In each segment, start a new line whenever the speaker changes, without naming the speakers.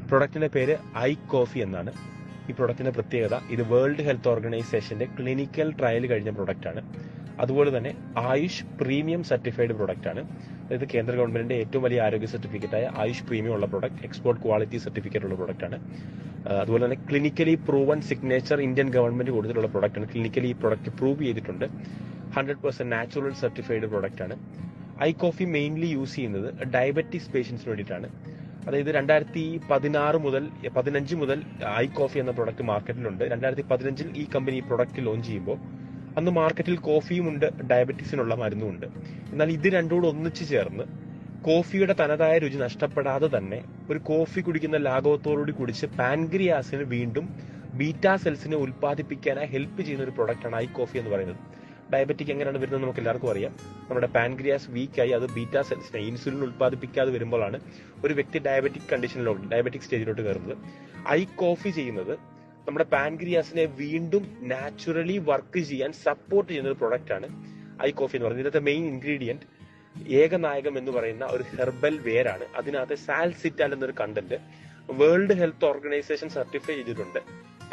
പ്രൊഡക്റ്റിന്റെ പേര് I coffee എന്നാണ്. ഈ പ്രൊഡക്റ്റിന്റെ പ്രത്യേകത, ഇത് വേൾഡ് ഹെൽത്ത് ഓർഗനൈസേഷന്റെ ക്ലിനിക്കൽ ട്രയൽ കഴിഞ്ഞ പ്രൊഡക്റ്റ് ആണ്. അതുപോലെ തന്നെ ആയുഷ് പ്രീമിയം സർട്ടിഫൈഡ് പ്രൊഡക്റ്റ് ആണ്. അതായത് കേന്ദ്ര ഗവൺമെന്റിന്റെ ഏറ്റവും വലിയ ആരോഗ്യ സർട്ടിഫിക്കറ്റായ ആയുഷ് പ്രീമിയം ഉള്ള പ്രൊഡക്റ്റ്, എക്സ്പോർട്ട് ക്വാളിറ്റി സർട്ടിഫിക്കറ്റ് ഉള്ള പ്രൊഡക്റ്റ് ആണ്. അതുപോലെ തന്നെ clinically proven signature Indian government കൊടുത്തിട്ടുള്ള പ്രൊഡക്റ്റ് ആണ്. ക്ലിനിക്കലി ഈ പ്രൊഡക്റ്റ് പ്രൂവ് ചെയ്തിട്ടുണ്ട്. 100% നാച്ചുറൽ സർട്ടിഫൈഡ് പ്രൊഡക്റ്റ് ആണ്. ഐ കോഫി മെയിൻലി യൂസ് ചെയ്യുന്നത് ഡയബറ്റിക്സ് പേഷ്യൻസിന് വേണ്ടിയിട്ടാണ്. അതായത് 2015 മുതൽ ഐ കോഫി എന്ന പ്രൊഡക്റ്റ് മാർക്കറ്റിലുണ്ട്. 2015 ഈ കമ്പനി ഈ പ്രൊഡക്റ്റ് ലോഞ്ച് ചെയ്യുമ്പോൾ അന്ന് മാർക്കറ്റിൽ കോഫിയും ഉണ്ട്, ഡയബറ്റിക്സിനുള്ള മരുന്നും ഉണ്ട്. എന്നാൽ ഇത് രണ്ടുകൂടെ ഒന്നിച്ചു ചേർന്ന് കോഫിയുടെ തനതായ രുചി നഷ്ടപ്പെടാതെ തന്നെ ഒരു കോഫി കുടിക്കുന്ന ലാഘവത്തോടുകൂടി കുടിച്ച് പാൻക്രിയാസിന് വീണ്ടും ബീറ്റാ സെൽസിനെ ഉൽപ്പാദിപ്പിക്കാനായി ഹെൽപ്പ് ചെയ്യുന്ന ഒരു പ്രൊഡക്റ്റാണ് ഐ കോഫി എന്ന് പറയുന്നത്. ഡയബറ്റിക് എങ്ങനെയാണ് വരുന്നത് നമുക്ക് എല്ലാവർക്കും അറിയാം. നമ്മുടെ പാൻക്രിയാസ് വീക്കായി അത് ബീറ്റാ സെൽസിനെ, ഇൻസുലിൻ ഉൽപ്പാദിപ്പിക്കാതെ വരുമ്പോഴാണ് ഒരു വ്യക്തി ഡയബറ്റിക് സ്റ്റേജിലോട്ട് കയറുന്നത്. ഐ കോഫി ചെയ്യുന്നത് നമ്മുടെ പാൻക്രിയാസിനെ വീണ്ടും നാച്ചുറലി വർക്ക് ചെയ്യാൻ സപ്പോർട്ട് ചെയ്യുന്ന ഒരു പ്രൊഡക്റ്റ് ആണ് ഐ കോഫി എന്ന് പറയുന്നത്. ഇതിനകത്തെ മെയിൻ ഇൻഗ്രീഡിയന്റ് ഏകനായകം എന്ന് പറയുന്ന ഒരു ഹെർബൽ വേരാണ്. അതിനകത്ത് സാൽസിറ്റാൽ എന്നൊരു content world health organisation certify ചെയ്തിട്ടുണ്ട്.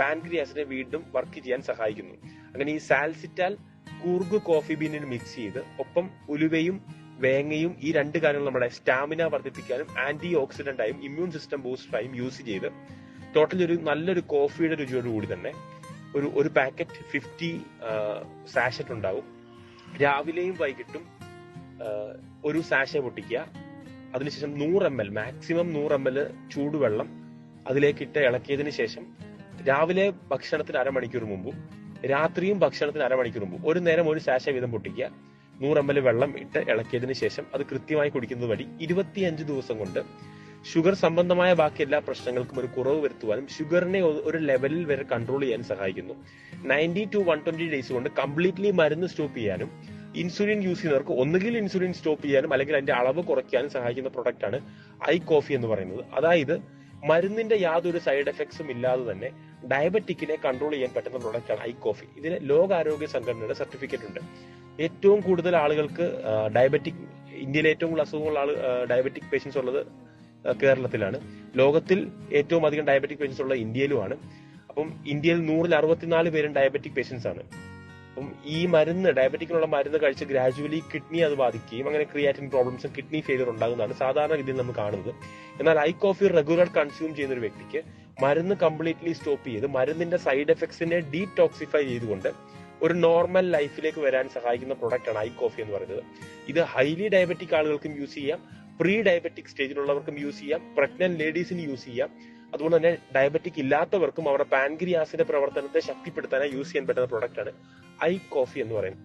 പാൻക്രിയാസിനെ വീണ്ടും വർക്ക് ചെയ്യാൻ സഹായിക്കുന്നു. അങ്ങനെ ഈ സാൽസിറ്റാൽ കൂർഗ് കോഫി ബീനിൽ മിക്സ് ചെയ്ത് ഒപ്പം ഉലുവയും വേങ്ങയും ഈ രണ്ട് കാര്യങ്ങൾ നമ്മുടെ സ്റ്റാമിന വർദ്ധിപ്പിക്കാനും ആന്റി ഓക്സിഡന്റ് ആയും ഇമ്മ്യൂൺ സിസ്റ്റം ബൂസ്റ്ററായും യൂസ് ചെയ്ത് ടോട്ടലി ഒരു നല്ലൊരു കോഫിയുടെ രുചിയോടുകൂടി തന്നെ ഒരു പാക്കറ്റ് 50 സാഷറ്റ് ഉണ്ടാവും. രാവിലെയും വൈകിട്ടും ഒരു സാഷ പൊട്ടിക്കുക. അതിനുശേഷം 100 ml, മാക്സിമം 100 ml ചൂടുവെള്ളം അതിലേക്കിട്ട് ഇളക്കിയതിനു ശേഷം രാവിലെ ഭക്ഷണത്തിന് അരമണിക്കൂർ മുമ്പും രാത്രിയും ഭക്ഷണത്തിന് അരമണിക്കൂർ മുമ്പും ഒരു നേരം ഒരു സാഷ വീതം പൊട്ടിക്കുക. 100 ml വെള്ളം ഇട്ട് ഇളക്കിയതിനു ശേഷം അത് കൃത്യമായി കുടിക്കുന്നത് വഴി 25 ദിവസം കൊണ്ട് ഷുഗർ സംബന്ധമായ ബാക്കി എല്ലാ പ്രശ്നങ്ങൾക്കും ഒരു കുറവ് വരുത്തുവാനും ഷുഗറിനെ ഒരു ലെവലിൽ വരെ കൺട്രോൾ ചെയ്യാൻ സഹായിക്കുന്നു. 90 to 120 ഡേയ്സ് കൊണ്ട് കംപ്ലീറ്റ്ലി മരുന്ന് സ്റ്റോപ്പ് ചെയ്യാനും ഇൻസുലിൻ യൂസ് ചെയ്യുന്നവർക്ക് ഒന്നുകിൽ ഇൻസുലിൻ സ്റ്റോപ്പ് ചെയ്യാനും അല്ലെങ്കിൽ അതിന്റെ അളവ് കുറയ്ക്കാനും സഹായിക്കുന്ന പ്രൊഡക്റ്റ് ആണ് ഐ കോഫി എന്ന് പറയുന്നത്. അതായത് മരുന്നിന്റെ യാതൊരു സൈഡ് എഫക്ട്സും ഇല്ലാതെ തന്നെ ഡയബറ്റിക്കിനെ കൺട്രോൾ ചെയ്യാൻ പറ്റുന്ന പ്രൊഡക്റ്റ് ആണ് ഐ കോഫി. ഇതിന് ലോകാരോഗ്യ സംഘടനയുടെ സർട്ടിഫിക്കറ്റ് ഉണ്ട്. ഏറ്റവും കൂടുതൽ ആളുകൾക്ക് ഇന്ത്യയിലെ ഏറ്റവും കൂടുതൽ അസുഖങ്ങളുള്ള ഡയബറ്റിക് പേഷ്യൻസ് ഉള്ളത് കേരളത്തിലാണ്. ലോകത്തിൽ ഏറ്റവും അധികം ഡയബറ്റിക് പേഷ്യൻസ് ഉള്ളത് ഇന്ത്യയിലുമാണ്. അപ്പം ഇന്ത്യയിൽ 164 പേരും ഡയബറ്റിക് പേഷ്യൻസ് ആണ്. അപ്പം ഈ ഡയബറ്റിക്കിനുള്ള മരുന്ന് കഴിച്ച് ഗ്രാജുവലി കിഡ്നി അത് ബാധിക്കുകയും അങ്ങനെ ക്രിയാറ്റിൻ പ്രോബ്ലംസും കിഡ്നി ഫെയിലിയർ ഉണ്ടാകുന്നതാണ് സാധാരണ രീതിയിൽ നമ്മൾ കാണുന്നത്. എന്നാൽ ഐ കോഫി റെഗുലർ കൺസ്യൂം ചെയ്യുന്ന ഒരു വ്യക്തിക്ക് മരുന്ന് കംപ്ലീറ്റ്ലി സ്റ്റോപ്പ് ചെയ്ത് മരുന്നിന്റെ സൈഡ് എഫക്ട്സിനെ ഡീടോക്സിഫൈ ചെയ്തുകൊണ്ട് ഒരു നോർമൽ ലൈഫിലേക്ക് വരാൻ സഹായിക്കുന്ന പ്രൊഡക്റ്റ് ആണ് ഐ കോഫി എന്ന് പറയുന്നത്. ഇത് ഹൈലി ഡയബറ്റിക് ആളുകൾക്കും യൂസ് ചെയ്യാം, പ്രീ ഡയബറ്റിക് സ്റ്റേജിലുള്ളവർക്കും യൂസ് ചെയ്യാം, പ്രഗ്നന്റ് ലേഡീസിന് യൂസ് ചെയ്യാം. അതുപോലെ തന്നെ ഡയബറ്റിക് ഇല്ലാത്തവർക്കും അവരുടെ പാൻക്രിയാസിന്റെ പ്രവർത്തനത്തെ ശക്തിപ്പെടുത്താനായി യൂസ് ചെയ്യാൻ പറ്റുന്ന പ്രൊഡക്റ്റ് ആണ് ഐ കോഫി എന്ന് പറയുന്നത്.